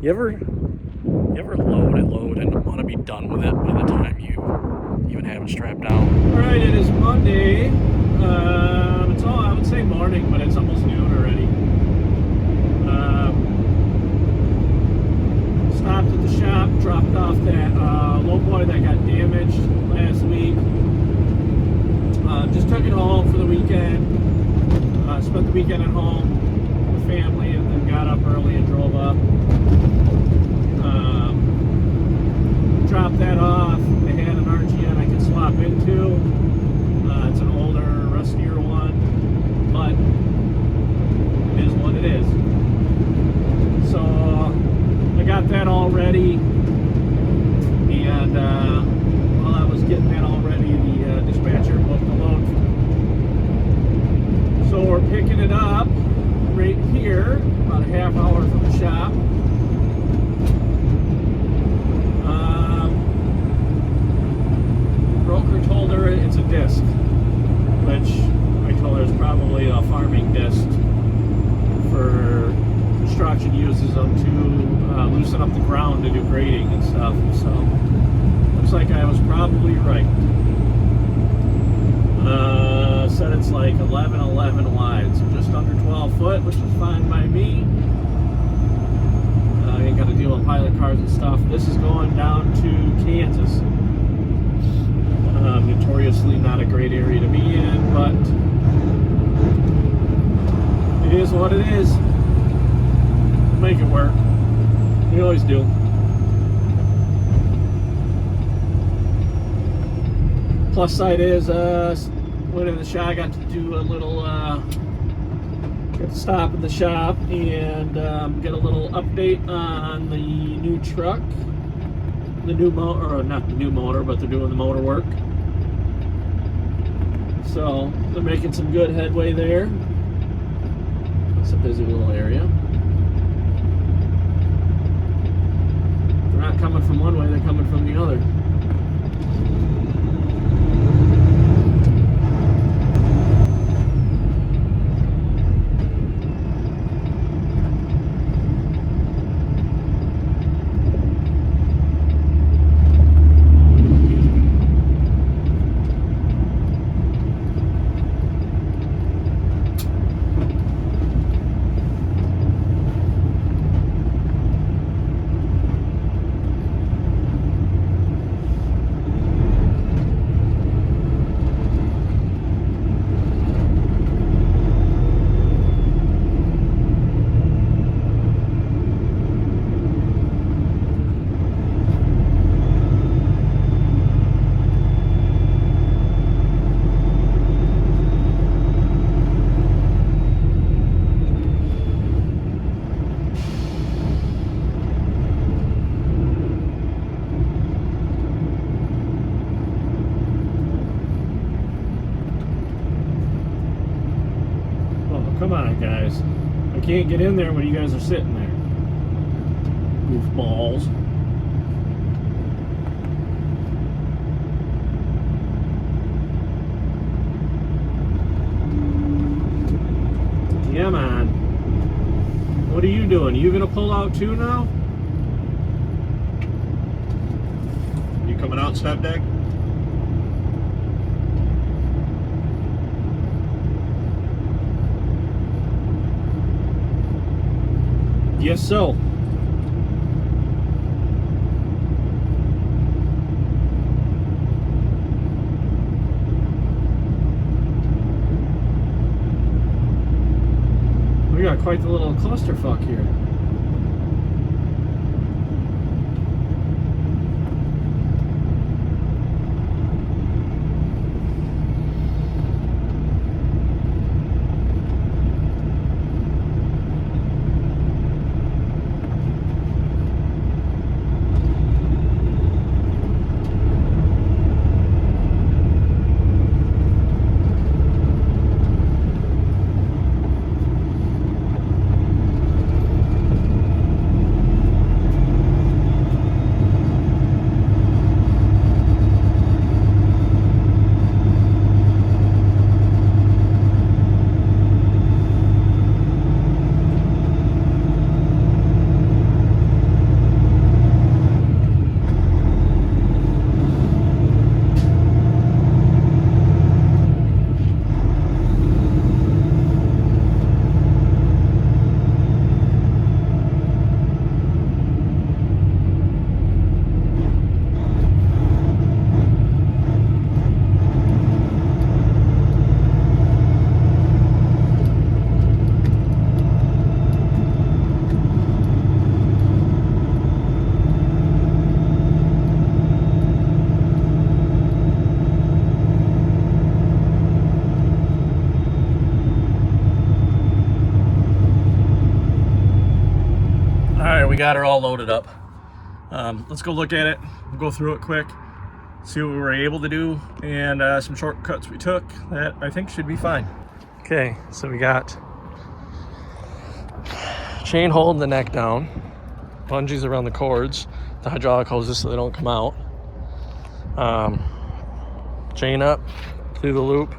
You ever load and want to be done with it by the time you even have it strapped down? All right, it is Monday. It's all, I would say morning, but it's almost noon already. Stopped at the shop, dropped off that lowboy that got damaged last week. Just took it home for the weekend. Spent the weekend at home with family, and then got up early and drove up. Dropped that off. They had an RGN I could swap into. It's an older, rustier one, but it is what it is. So I got that all ready, and while I was getting that all ready, the dispatcher booked a load. So we're picking it up right here, about a half hour from the shop. Broker told her it's a disc, which I told her is probably a farming disc. For construction, uses them to loosen up the ground to do grading and stuff. So looks like I was probably right. Said it's like 11 wide, so just under 12 foot, which is fine by me. I ain't got to deal with pilot cars and stuff. This is going down to Kansas. Notoriously not a great area to be in, but it is what it is. Make it work. We always do. Plus side is, went in the shop. I got to do a little, get to stop at the shop and get a little update on the new truck. The new motor, or not the new motor, but they're doing the motor work. So they're making some good headway there. It's a busy little area. They're not coming from one way, they're coming from the other. Come on, guys. I can't get in there when you guys are sitting there. Goofballs. Yeah, man. What are you doing? You gonna pull out too now? You coming out, Step Deck? Yes, so. We got quite the little clusterfuck here. we got her all loaded up. Let's go look at it. We'll go through it quick, see what we were able to do, and some shortcuts we took that I think should be fine. Okay, so we got chain holding the neck down, bungees around the cords, the hydraulic hoses so they don't come out. Chain up through the loop,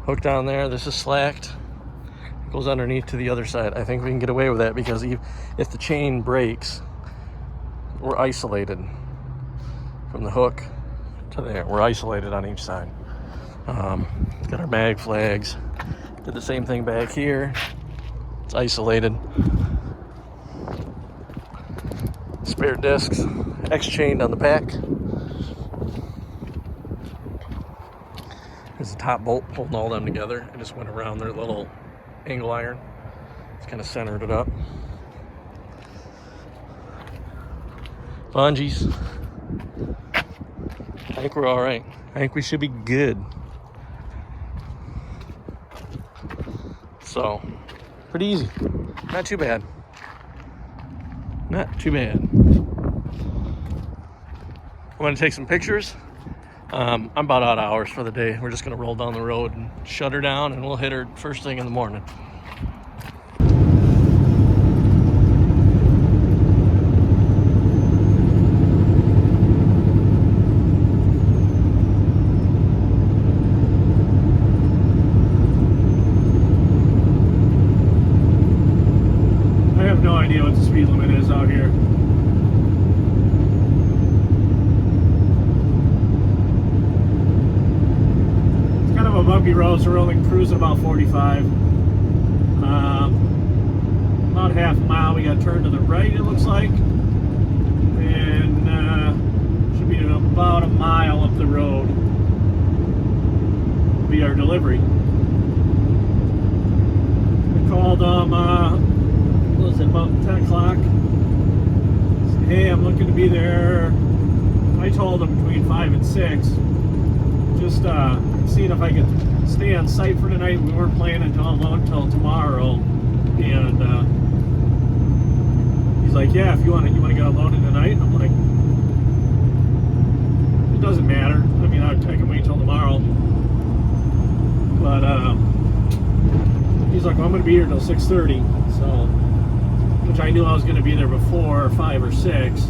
hook down there. This is slacked. It goes underneath to the other side. I think we can get away with that because if the chain breaks, we're isolated from the hook to there. We're isolated on each side. Got our mag flags. Did the same thing back here. It's isolated. Spare discs, X-chained on the back. There's a top bolt holding all them together. I just went around their little angle iron. Just kind of centered it up. Bungees. I think we're all right. I think we should be good. So, pretty easy. Not too bad. Not too bad. I'm gonna take some pictures. I'm about out of hours for the day. We're just gonna roll down the road and shut her down, and we'll hit her first thing in the morning. I have no idea what the speed limit is out here. A bumpy road, so we're only cruising about 45. About half a mile, we got turned to the right, it looks like, and should be about a mile up the road will be our delivery. I called what was it, about 10 o'clock? Said, hey, I'm looking to be there. I told them between 5 and 6. Just seeing if I could stay on site for tonight. We weren't planning to unload until tomorrow, and he's like, "Yeah, if you want to get unloaded tonight." I'm like, "It doesn't matter. I mean, I can wait till tomorrow." But he's like, "Well, I'm going to be here till 6:30," so which I knew I was going to be there before 5 or 6.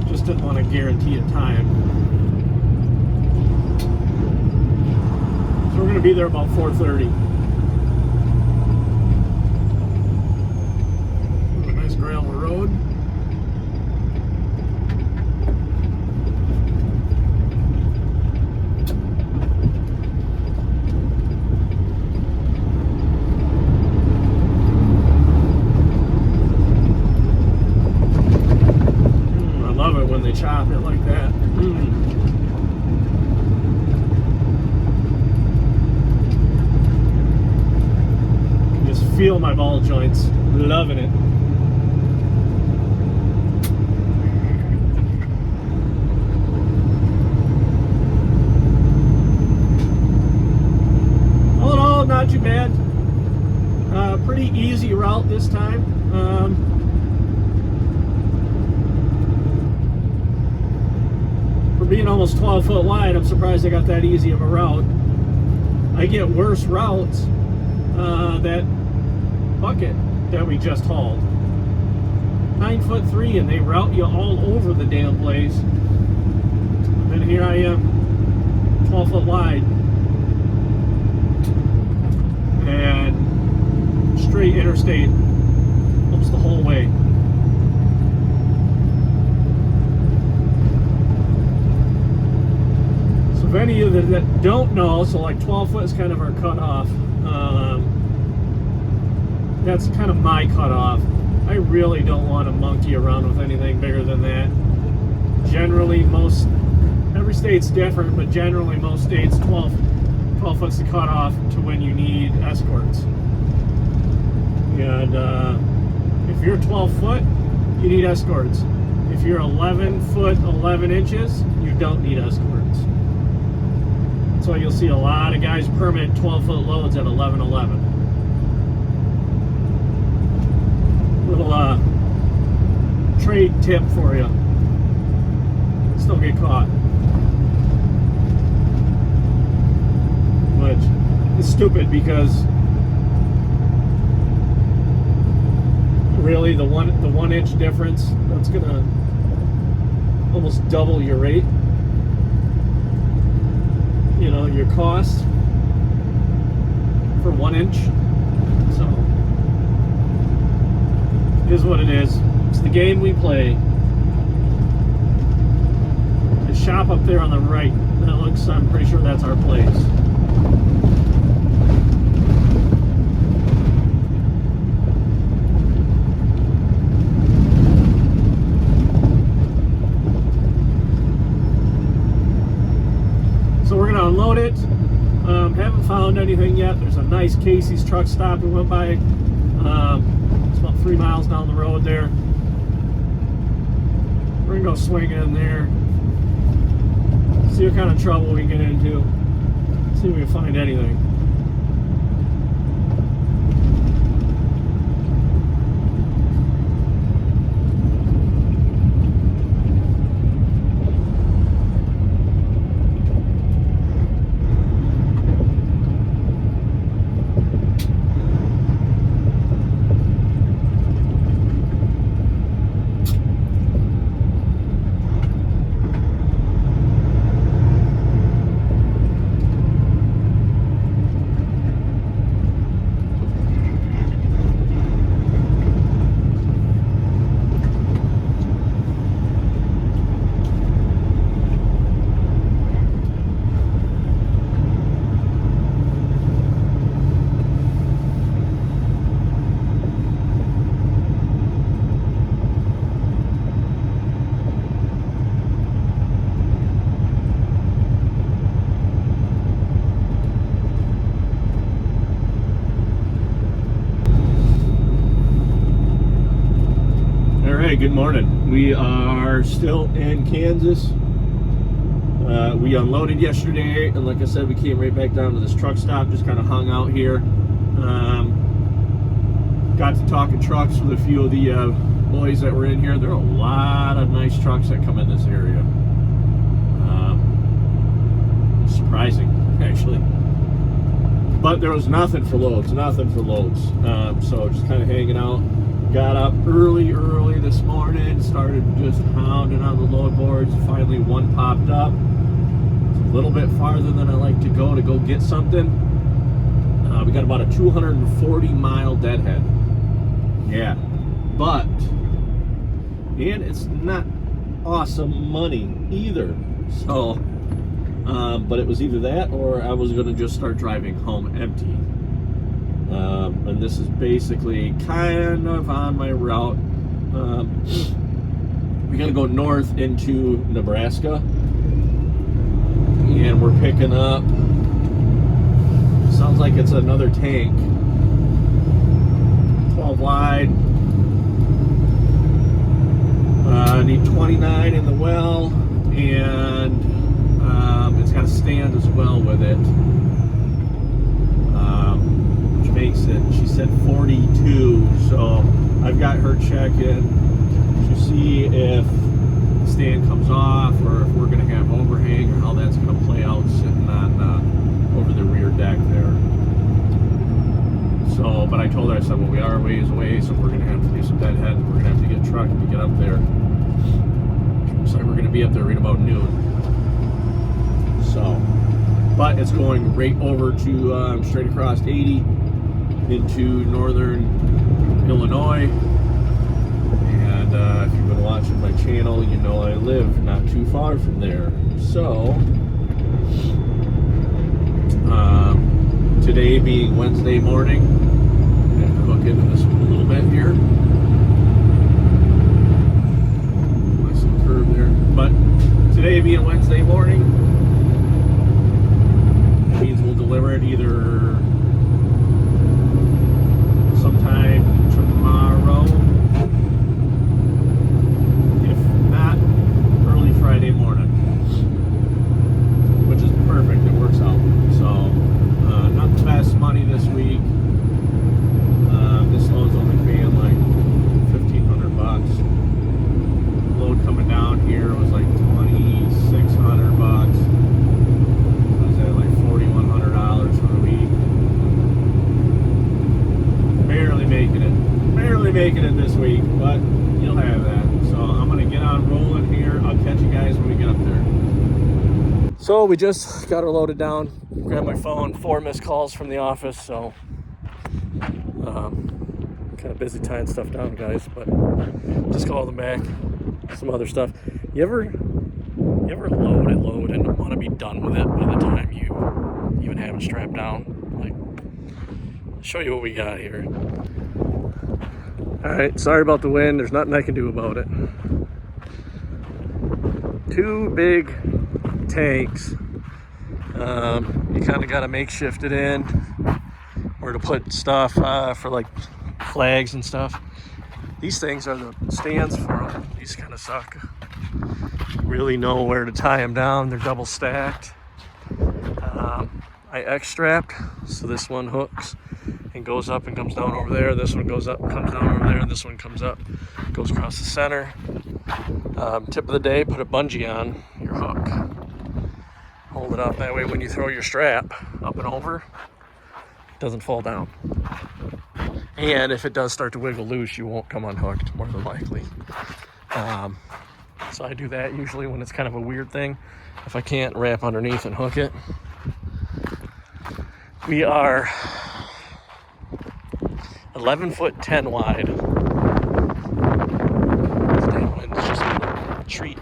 Just didn't want to guarantee a time. We're going to be there about 4:30. A nice gravel road. I love it when they chop it like that. Feel my ball joints. Loving it. All in all, not too bad. Pretty easy route this time. For being almost 12 foot wide, I'm surprised I got that easy of a route. I get worse routes. That bucket that we just hauled, 9'3", and they route you all over the damn place. And then here I am, 12 foot wide, and straight interstate almost the whole way. So if any of you that don't know, so like 12 foot is kind of our cutoff. That's kind of my cutoff. I really don't want to monkey around with anything bigger than that. Generally, every state's different, but generally most states 12 foot's the cutoff to when you need escorts. And if you're 12 foot, you need escorts. If you're 11 foot 11 inches, you don't need escorts. So you'll see a lot of guys permit 12 foot loads at 11.11. trade tip for you. Still get caught. Which is stupid because really the 1 inch difference, that's gonna almost double your rate. You know, your cost for 1 inch. So it is what it is. It's the game we play. The shop up there on the right, that looks, I'm pretty sure that's our place. So we're gonna unload it. Haven't found anything yet. There's a nice Casey's truck stop we went by. It's about 3 miles down the road there. We're gonna go swing in there, see what kind of trouble we can get into, see if we can find anything. Good morning. We are still in Kansas. We unloaded yesterday, and like I said, we came right back down to this truck stop, just kind of hung out here. Got to talking trucks with a few of the boys that were in here. There are a lot of nice trucks that come in this area. Surprising, actually. But there was nothing for loads. So just kind of hanging out. Got up early this morning, started just hounding on the load boards. Finally one popped up. It's a little bit farther than I like to go get something. We got about a 240 mile deadhead. Yeah, and it's not awesome money either. So, but it was either that or I was gonna just start driving home empty. And this is basically kind of on my route. We're gonna go north into Nebraska, and we're picking up, sounds like it's another tank, 12 wide. I need 29 in the well, and it's got a stand as well with it. Makes it, she said 42, so I've got her checking to see if the stand comes off or if we're going to have overhang or how that's going to play out sitting on over the rear deck there. So, but I told her, I said, well, we are a ways away, so we're going to have to do some deadhead, and we're going to have to get a truck to get up there. So we're going to be up there right about noon. So, but it's going right over to straight across 80 into northern Illinois, and if you've been watching my channel, you know I live not too far from there. So today being Wednesday morning, I have to hook into this a little bit here. Nice little curve there. But today being Wednesday morning, it means we'll deliver it either sometime tomorrow, if not early Friday morning, which is perfect. It works out. So not the best money this week. This load's only paying like $1,500. here was like $2,600. I was at like $4,100 for the week. Barely making it this week, but you'll have that. So I'm gonna get on rolling here. I'll catch you guys when we get up there. So we just got her loaded down. Grabbed my phone. 4 missed calls from the office. So kind of busy tying stuff down, guys. But just called them back. Some other stuff. You ever load and want to be done with it by the time you even have it strapped down? Like, I'll show you what we got here. All right, sorry about the wind. There's nothing I can do about it. 2 big tanks. You kind of got to makeshift it in where to put stuff for like flags and stuff. These things are the stands for them. These kind of suck. Really know where to tie them down. They're double stacked. I X-strapped, so this one hooks and goes up and comes down over there. This one goes up and comes down over there. And this one comes up, goes across the center. Tip of the day, put a bungee on your hook. Hold it up, that way when you throw your strap up and over, it doesn't fall down. And if it does start to wiggle loose, you won't come unhooked, more than likely. So I do that usually when it's kind of a weird thing. If I can't wrap underneath and hook it. We are 11 foot 10 wide. This damn wind's just a treat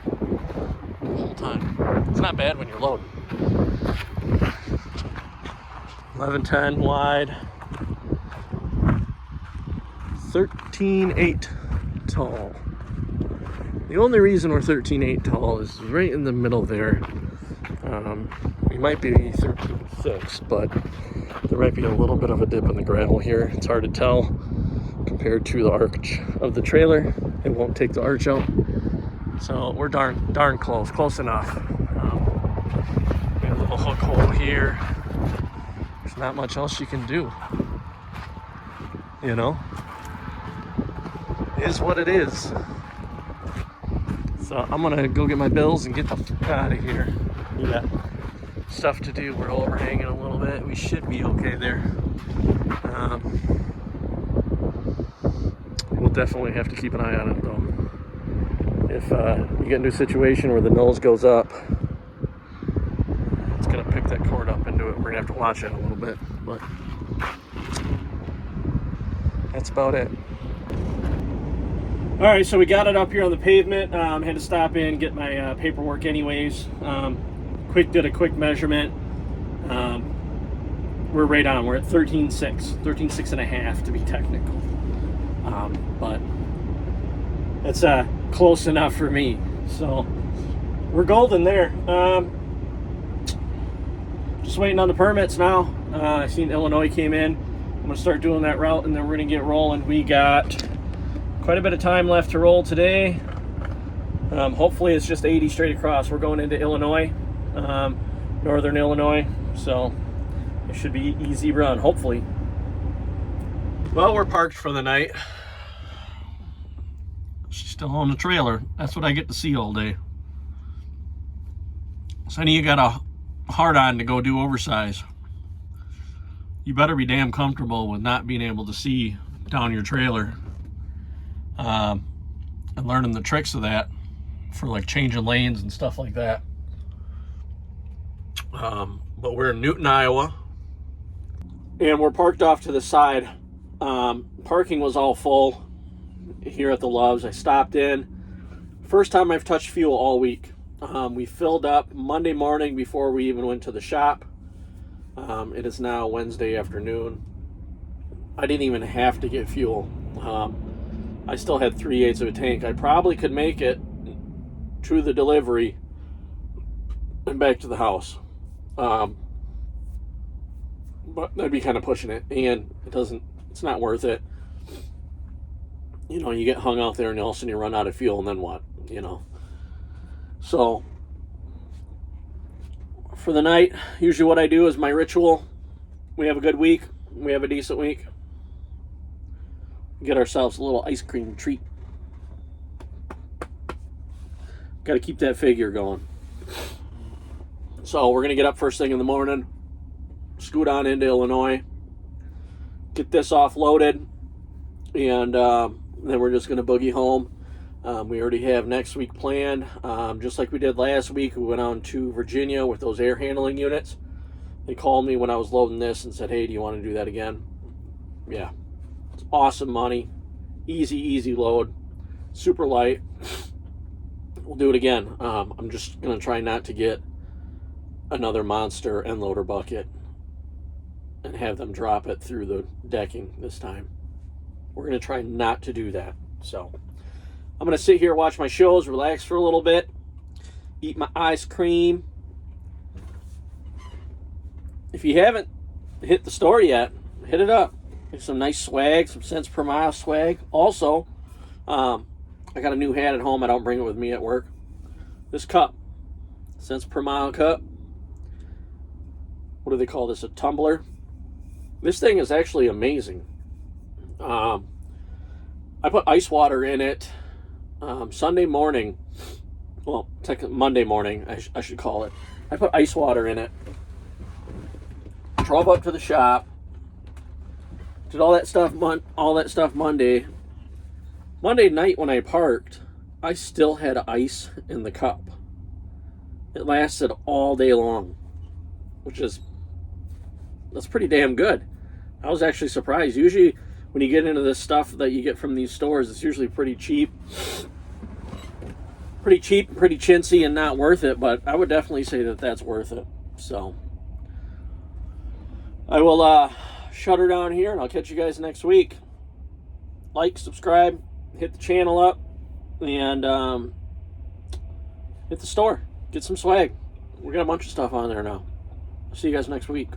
the whole time. It's not bad when you're loading. 11-10 wide, 13-8 tall. The only reason we're 13-8 tall is right in the middle there. We might be 13-6, but there might be a little bit of a dip in the gravel here. It's hard to tell compared to the arch of the trailer. It won't take the arch out. So we're darn close enough. We have a little hook hole here. There's not much else you can do. You know? It is what it is. So I'm gonna go get my bills and get the fuck out of here. We got stuff to do. We're overhanging a little bit. We should be okay there. We'll definitely have to keep an eye on it though. If you get into a situation where the nose goes up, it's gonna pick that cord up into it. We're gonna have to watch it a little bit, but that's about it. All right, so we got it up here on the pavement. Had to stop in, get my paperwork anyways. Did a quick measurement. We're right on. We're at 13.6 and a half to be technical. But it's close enough for me. So we're golden there. Just waiting on the permits now. I seen Illinois came in. I'm gonna start doing that route and then we're gonna get rolling. We got quite a bit of time left to roll today. Hopefully it's just 80 straight across. We're going into Illinois, northern Illinois, so it should be an easy run, hopefully. Well, we're parked for the night. She's still on the trailer. That's what I get to see all day. Sonny, you got a hard on to go do oversize. You better be damn comfortable with not being able to see down your trailer. And learning the tricks of that for like changing lanes and stuff like that. But we're in Newton, Iowa. And we're parked off to the side. Parking was all full here at the Loves. I stopped in. First time I've touched fuel all week. We filled up Monday morning before we even went to the shop. It is now Wednesday afternoon. I didn't even have to get fuel. I still had 3/8 of a tank. I probably could make it to the delivery and back to the house. But that'd be kind of pushing it, and it's not worth it. You know, you get hung out there and all of a sudden you run out of fuel, and then what? You know. So for the night, usually what I do is my ritual. We have a good week. We have a decent week. Get ourselves a little ice cream treat. Got to keep that figure going. So we're going to get up first thing in the morning, scoot on into Illinois, get this offloaded, and then we're just going to boogie home. We already have next week planned. Just like we did last week, we went on to Virginia with those air handling units. They called me when I was loading this and said, hey, do you want to do that again? Yeah. It's awesome money. Easy load. Super light. We'll do it again. I'm just going to try not to get another monster end loader bucket and have them drop it through the decking this time. We're going to try not to do that. So I'm going to sit here, watch my shows, relax for a little bit, eat my ice cream. If you haven't hit the store yet, hit it up. There's some nice swag, some cents per mile swag. Also, I got a new hat at home. I don't bring it with me at work. This cup, cents per mile cup. What do they call this? A tumbler. This thing is actually amazing. I put ice water in it Sunday morning. Well, Monday morning, I should call it. I put ice water in it. Drove up to the shop. Did all that stuff Monday. Monday night when I parked, I still had ice in the cup. It lasted all day long, that's pretty damn good. I was actually surprised. Usually when you get into this stuff that you get from these stores, it's usually pretty cheap, pretty chintzy and not worth it, but I would definitely say that that's worth it. So I will shut her down here, and I'll catch you guys next week. Like, subscribe, hit the channel up, and hit the store. Get some swag. We got a bunch of stuff on there now. See you guys next week.